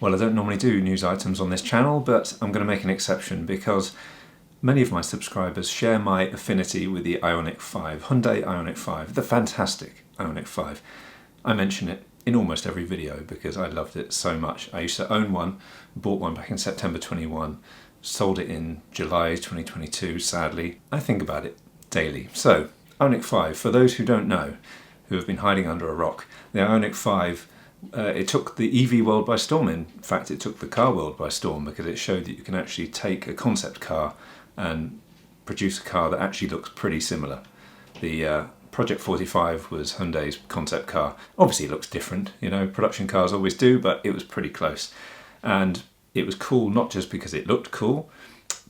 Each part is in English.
Well, I don't normally do news items on this channel, but I'm going to make an exception because many of my subscribers share my affinity with the IONIQ 5, Hyundai IONIQ 5, the fantastic IONIQ 5. I mention it in almost every video because I loved it so much. I used to own one, bought one back in September 21, sold it in July 2022, sadly. I think about it daily. So, IONIQ 5, for those who don't know, who have been hiding under a rock, the IONIQ 5, it took the EV world by storm. In fact, it took the car world by storm because it showed that you can actually take a concept car and produce a car that actually looks pretty similar. The Project 45 was Hyundai's concept car. Obviously it looks different, you know, production cars always do, but it was pretty close. And it was cool not just because it looked cool,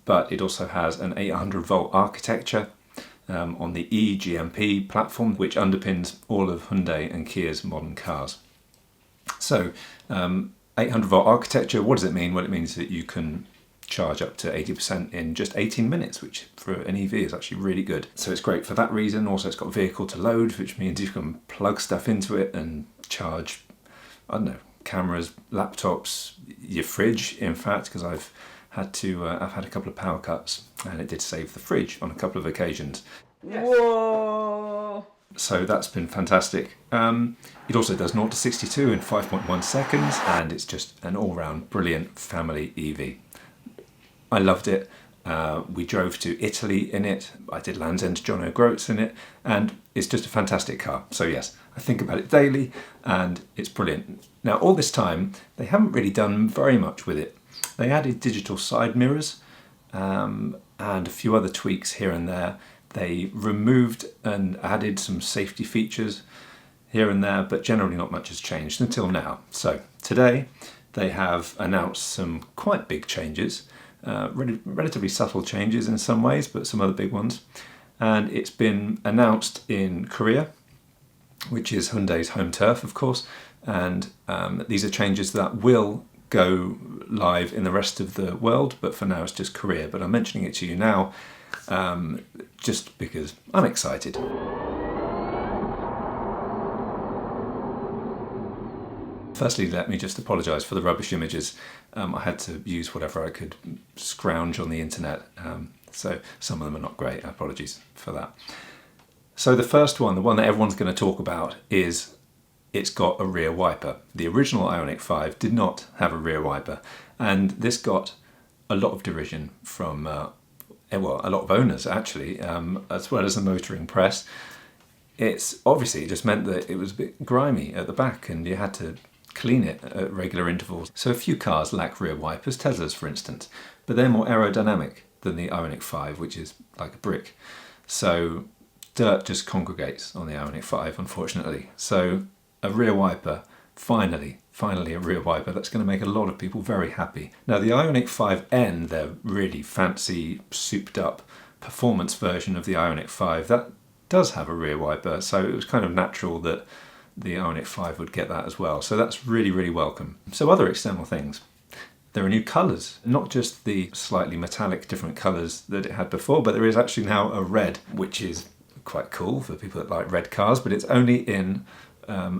but it also has an 800 volt architecture on the eGMP platform, which underpins all of Hyundai and Kia's modern cars. So 800 volt architecture, what does it mean? Well, it means that you can charge up to 80% in just 18 minutes, which for an EV is actually really good. So it's great for that reason. Also, it's got vehicle to load, which means you can plug stuff into it and charge, I don't know, cameras, laptops, your fridge, in fact, because I've had a couple of power cuts and it did save the fridge on a couple of occasions. Yes. Whoa! So that's been fantastic. It also does 0 to 62 in 5.1 seconds, and it's just an all-round brilliant family EV. I loved it. We drove to Italy in it. I did Land's End to John O'Groats in it, and it's just a fantastic car. So yes, I think about it daily, and it's brilliant. Now, all this time, they haven't really done very much with it. They added digital side mirrors and a few other tweaks here and there. They removed and added some safety features here and there, but generally not much has changed until now. So today they have announced some quite big changes, relatively subtle changes in some ways, but some other big ones. And it's been announced in Korea, which is Hyundai's home turf, of course. And these are changes that will go live in the rest of the world, but for now it's just Korea. But I'm mentioning it to you now just because I'm excited. Firstly, let me just apologise for the rubbish images. I had to use whatever I could scrounge on the internet, so some of them are not great. Apologies for that. So the first one, the one that everyone's going to talk about, is it's got a rear wiper. The original IONIQ 5 did not have a rear wiper, and this got a lot of derision from a lot of owners actually, as well as the motoring press. It's obviously, it just meant that it was a bit grimy at the back and you had to clean it at regular intervals. So a few cars lack rear wipers, Teslas for instance, but they're more aerodynamic than the IONIQ 5, which is like a brick. So dirt just congregates on the IONIQ 5, unfortunately. So a rear wiper, finally a rear wiper, that's going to make a lot of people very happy. Now the IONIQ 5N, their really fancy, souped up performance version of the IONIQ 5, that does have a rear wiper, so it was kind of natural that the IONIQ 5 would get that as well. So that's really, really welcome. So other external things. There are new colours, not just the slightly metallic different colours that it had before, but there is actually now a red, which is quite cool for people that like red cars, but it's only in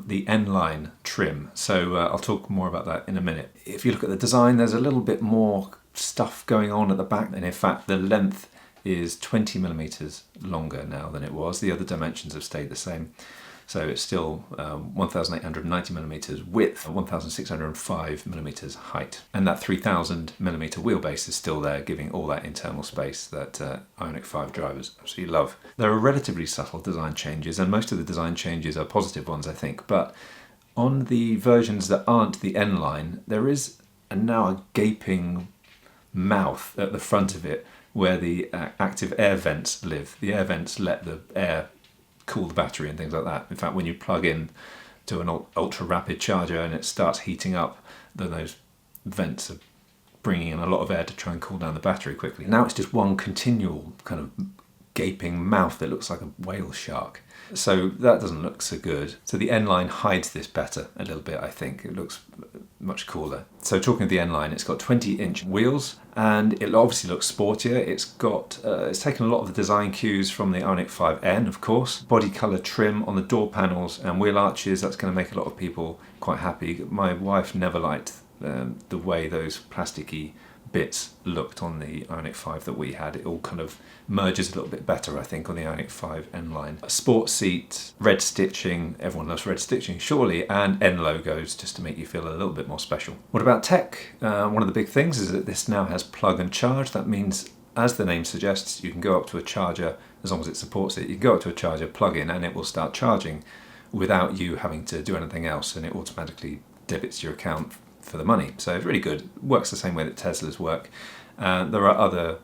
the N-line trim. So I'll talk more about that in a minute. If you look at the design, there's a little bit more stuff going on at the back, and in fact the length is 20 millimeters longer now than it was. The other dimensions have stayed the same. So it's still 1,890 millimeters width, 1,605 millimeters height. And that 3,000 millimeter wheelbase is still there, giving all that internal space that IONIQ 5 drivers absolutely love. There are relatively subtle design changes, and most of the design changes are positive ones, I think. But on the versions that aren't the N-line, there is now a gaping mouth at the front of it where the active air vents live. The air vents let the air cool the battery and things like that. In fact, when you plug in to an ultra rapid charger and it starts heating up, then those vents are bringing in a lot of air to try and cool down the battery quickly. Now it's just one continual kind of gaping mouth that looks like a whale shark. So that doesn't look so good. So the N-line hides this better a little bit, I think. It looks much cooler. So talking of the N-line, it's got 20-inch wheels and it obviously looks sportier. It's taken a lot of the design cues from the IONIQ 5N, of course. Body colour trim on the door panels and wheel arches, that's going to make a lot of people quite happy. My wife never liked the way those plasticky bits looked on the IONIQ 5 that we had. It all kind of merges a little bit better, I think, on the IONIQ 5 N line. A sport seat, red stitching, everyone loves red stitching surely, and N logos just to make you feel a little bit more special. What about tech? One of the big things is that this now has plug and charge. That means, as the name suggests, you can go up to a charger, as long as it supports it, you can go up to a charger, plug in, and it will start charging without you having to do anything else, and it automatically debits your account for the money. So it's really good. It works the same way that Teslas work. There are other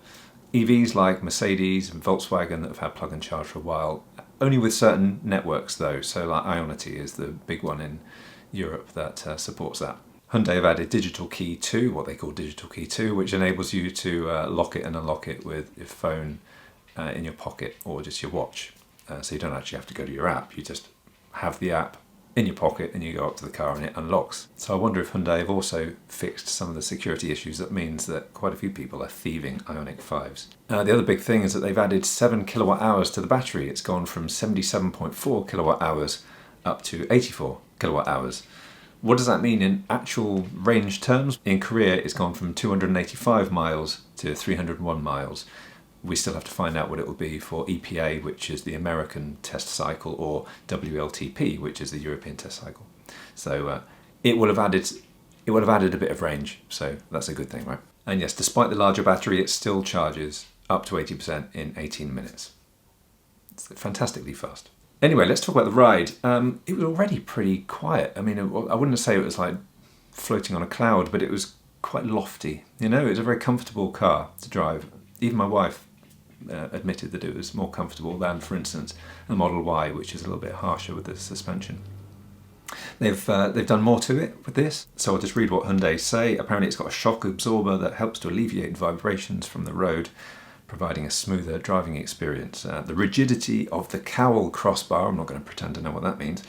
EVs like Mercedes and Volkswagen that have had plug and charge for a while, only with certain networks though. So like IONIQ is the big one in Europe that supports that. Hyundai have added Digital Key 2, what they call Digital Key 2, which enables you to lock it and unlock it with your phone in your pocket or just your watch. So you don't actually have to go to your app, you just have the app in your pocket and you go up to the car and it unlocks. So I wonder if Hyundai have also fixed some of the security issues that means that quite a few people are thieving IONIQ 5s. The other big thing is that they've added 7 kilowatt hours to the battery. It's gone from 77.4 kilowatt hours up to 84 kilowatt hours. What does that mean in actual range terms? In Korea, it's gone from 285 miles to 301 miles. We still have to find out what it will be for EPA, which is the American test cycle, or WLTP, which is the European test cycle. So it will have added a bit of range, so that's a good thing, right? And yes, despite the larger battery, it still charges up to 80% in 18 minutes. It's fantastically fast. Anyway, let's talk about the ride. It was already pretty quiet. I mean, I wouldn't say it was like floating on a cloud, but it was quite lofty. You know, it was a very comfortable car to drive. Even my wife admitted that it was more comfortable than, for instance, a Model Y, which is a little bit harsher with the suspension. They've done more to it with this, so I'll just read what Hyundai say. Apparently it's got a shock absorber that helps to alleviate vibrations from the road, providing a smoother driving experience. The rigidity of the cowl crossbar, I'm not going to pretend to know what that means,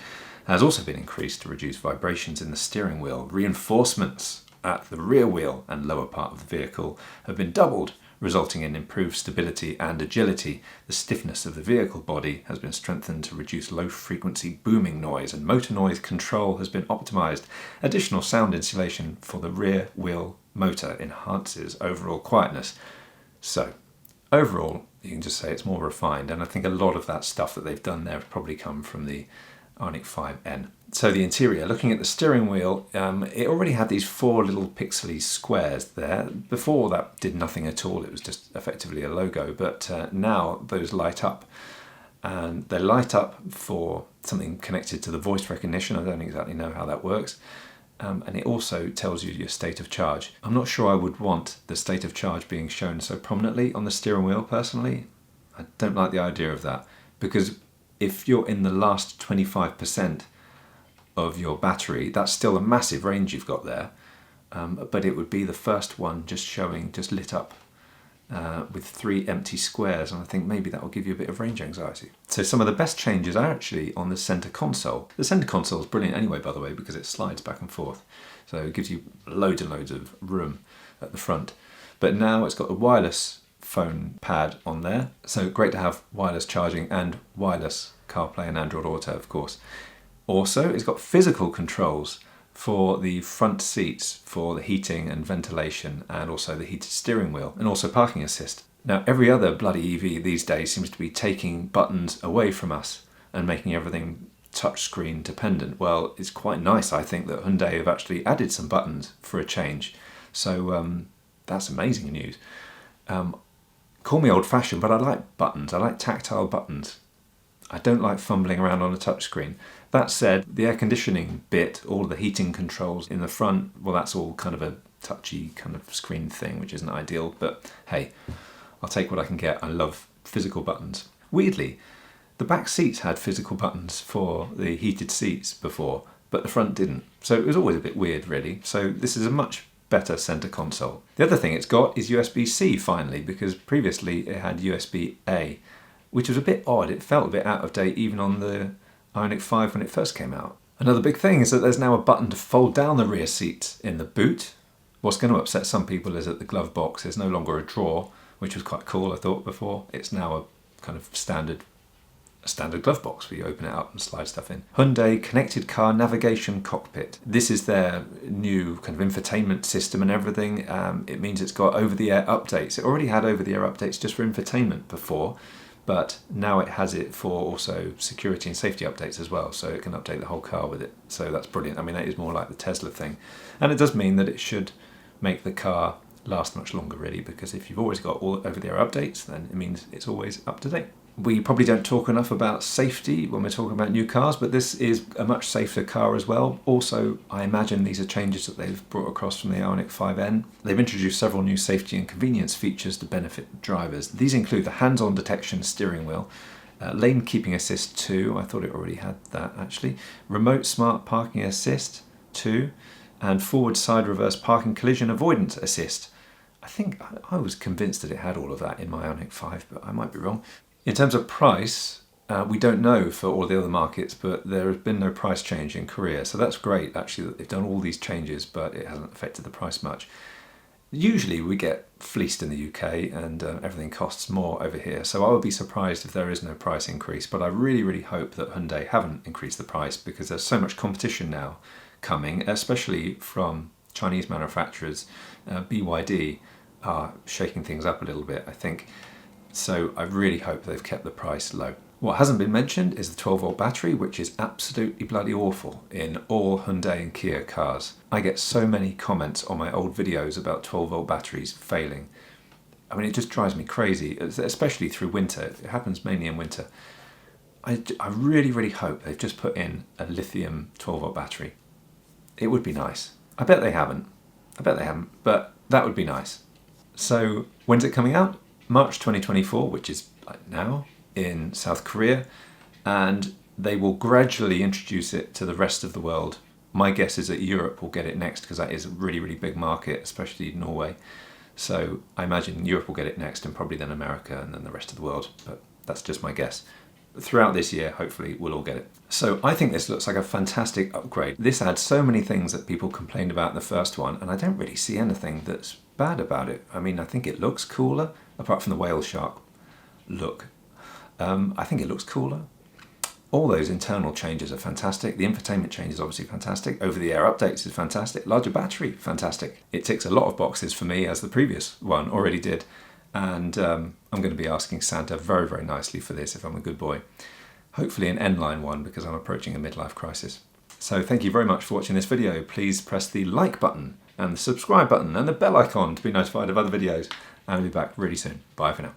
has also been increased to reduce vibrations in the steering wheel. Reinforcements at the rear wheel and lower part of the vehicle have been doubled, resulting in improved stability and agility. The stiffness of the vehicle body has been strengthened to reduce low-frequency booming noise, and motor noise control has been optimised. Additional sound insulation for the rear wheel motor enhances overall quietness. So, overall, you can just say it's more refined, and I think a lot of that stuff that they've done there have probably come from the IONIQ 5N. So the interior, looking at the steering wheel, it already had these 4 little pixely squares there. Before that did nothing at all, it was just effectively a logo, but now those light up. And they light up for something connected to the voice recognition. I don't exactly know how that works. And it also tells you your state of charge. I'm not sure I would want the state of charge being shown so prominently on the steering wheel personally. I don't like the idea of that, because if you're in the last 25% of your battery, that's still a massive range you've got there, but it would be the first one just lit up with 3 empty squares, and I think maybe that will give you a bit of range anxiety. So some of the best changes are actually on the center console. The center console is brilliant anyway, by the way, because it slides back and forth, so it gives you loads and loads of room at the front. But now it's got a wireless phone pad on there, so great to have wireless charging and wireless CarPlay and Android Auto, of course. Also, it's got physical controls for the front seats for the heating and ventilation, and also the heated steering wheel, and also parking assist. Now, every other bloody EV these days seems to be taking buttons away from us and making everything touchscreen dependent. Well, it's quite nice, I think, that Hyundai have actually added some buttons for a change. So that's amazing news. Call me old-fashioned, but I like buttons. I like tactile buttons. I don't like fumbling around on a touchscreen. That said, the air conditioning bit, all the heating controls in the front, well, that's all kind of a touchy kind of screen thing, which isn't ideal, but hey, I'll take what I can get. I love physical buttons. Weirdly, the back seats had physical buttons for the heated seats before, but the front didn't. So it was always a bit weird, really. So this is a much better center console. The other thing it's got is USB-C finally, because previously it had USB-A, which was a bit odd. It felt a bit out of date even on the IONIQ 5 when it first came out. Another big thing is that there's now a button to fold down the rear seat in the boot. What's going to upset some people is that the glove box is no longer a drawer, which was quite cool, I thought, before. It's now a kind of standard a standard glove box where you open it up and slide stuff in. Hyundai Connected Car Navigation Cockpit. This is their new kind of infotainment system and everything. It means it's got over-the-air updates. It already had over-the-air updates just for infotainment before, but now it has it for also security and safety updates as well, so it can update the whole car with it. So that's brilliant. I mean, that is more like the Tesla thing. And it does mean that it should make the car last much longer, really, because if you've always got all over-the-air updates, then it means it's always up to date. We probably don't talk enough about safety when we're talking about new cars, but this is a much safer car as well. Also, I imagine these are changes that they've brought across from the IONIQ 5N. They've introduced several new safety and convenience features to benefit drivers. These include the hands-on detection steering wheel, lane keeping assist 2, I thought it already had that actually, remote smart parking assist 2, and forward side reverse parking collision avoidance assist. I think I was convinced that it had all of that in my IONIQ 5, but I might be wrong. In terms of price, we don't know for all the other markets, but there has been no price change in Korea. So that's great, actually, that they've done all these changes, but it hasn't affected the price much. Usually we get fleeced in the UK and everything costs more over here. So I would be surprised if there is no price increase, but I really, really hope that Hyundai haven't increased the price because there's so much competition now coming, especially from Chinese manufacturers. BYD are shaking things up a little bit, I think. So I really hope they've kept the price low. What hasn't been mentioned is the 12-volt battery, which is absolutely bloody awful in all Hyundai and Kia cars. I get so many comments on my old videos about 12-volt batteries failing. I mean, it just drives me crazy, especially through winter. It happens mainly in winter. I really, really hope they've just put in a lithium 12-volt battery. It would be nice. I bet they haven't, but that would be nice. So when's it coming out? March 2024, which is like now, in South Korea, and they will gradually introduce it to the rest of the world. My guess is that Europe will get it next because that is a really, really big market, especially Norway. So I imagine Europe will get it next and probably then America and then the rest of the world, but that's just my guess. Throughout this year, hopefully, we'll all get it. So I think this looks like a fantastic upgrade. This adds so many things that people complained about in the first one, and I don't really see anything that's bad about it. I mean, I think it looks cooler, apart from the whale shark look. I think it looks cooler. All those internal changes are fantastic. The infotainment change is obviously fantastic. Over-the-air updates is fantastic. Larger battery, fantastic. It ticks a lot of boxes for me, as the previous one already did. And I'm going to be asking Santa very, very nicely for this if I'm a good boy. Hopefully an N-line one because I'm approaching a midlife crisis. So thank you very much for watching this video. Please press the like button and the subscribe button and the bell icon to be notified of other videos. And I'll be back really soon. Bye for now.